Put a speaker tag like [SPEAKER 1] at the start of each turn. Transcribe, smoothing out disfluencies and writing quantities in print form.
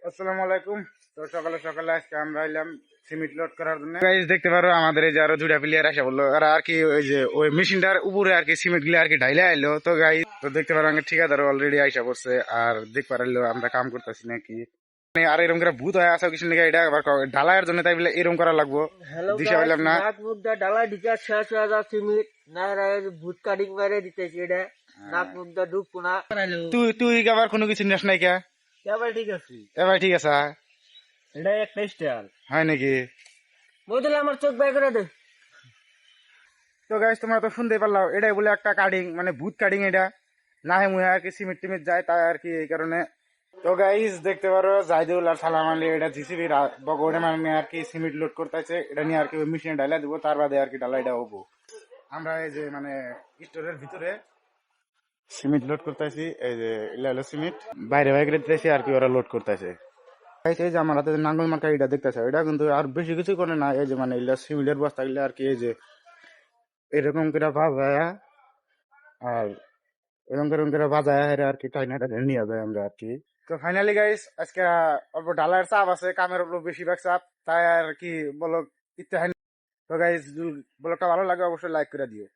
[SPEAKER 1] আসসালামু আলাইকুম। তো সকালে সকালে আজকে আমরা এলাম সিমেন্ট লোড করার জন্য। গাইস দেখতে পারো আমাদের এই যে আরো দুইটা প্লেয়ার আসা বললো, আর আর কি ওই যে ওই মেশিনটার উপরে আর কি সিমেন্ট গুলো আর কি ঢাইলে আইলো। তো গাইস তো দেখতে পারো আমাদের ঠিকাদার অলরেডি আইসা পড়ছে, আর দেখতে পারলো আমরা কাম করতেছি নাকি। মানে আর এরকম করে ভূত হয়ে আসা কিছু নাকি, এটা আবার ঢালাইয়ের জন্য তাই বলে এরকম করা লাগবো।
[SPEAKER 2] হ্যালো
[SPEAKER 1] দিশা
[SPEAKER 2] গাইস,
[SPEAKER 1] পেলাম না।
[SPEAKER 2] নাক মুখ দা ডালা ঢিকা শেষ হয়ে যাচ্ছে মিট না ভূত কাটিং মেরে দিতেছি এটা। নাক মুখ দা ঢুক কোনা
[SPEAKER 1] তুই তুই আবার কোনো কিছু নেস নাই কে?
[SPEAKER 2] এবার ঠিক আছে,
[SPEAKER 1] এবার ঠিক আছে
[SPEAKER 2] এটা একটা স্টাইল
[SPEAKER 1] হয় নাকি?
[SPEAKER 2] বদলে আমার চোখ বাই করে দে।
[SPEAKER 1] তো গাইস তোমরা তো শুনতে পারলাম, এটাই বলে একটা কাটিং, মানে ভূত কাটিং। এটা না হে মুহে আর কি সিমেন্ট টিমেন্ট যায় তাই আর কি, এই কারণে। তো গাইস দেখতে পারো জাইদুল আর সালাম আলী এটা জিসিবি বগড়ে মানে আর কি সিমেন্ট লোড করতেছে। এটা নিয়ে আর কি মেশিনে ডালা দিব, তার বাদে আর কি ডালা এটা হবো। আমরা এই যে মানে স্টোরের ভিতরে সিমেন্ট লোড করতেছি, এই যে এগুলা হলো সিমেন্ট, বাইরে বাইরে দিতেছি আর কি, ওরা লোড করতেছে। এই যে আমার হাতে নাঙ্গল মার্কা এটা দেখতেছে, এটা কিন্তু আর বেশি কিছু করে না। এই যে মানে এগুলা সিমেন্টের বস্তা এগুলা আর কি, এই যে এরকম করে ভাজায়, আর এরকম করে ভাজায় আর কি টাইনাটা নিয়ে যায় আমরা আর কি। তো ফাইনালি গাইস আজকে অল্প ডালার চাপ আছে, কামের উপর বেশিরভাগ চাপ, তাই আর কি বলো ইত্যাদি। তো গাইস ব্লগটা ভালো লাগে অবশ্যই লাইক করে দিও।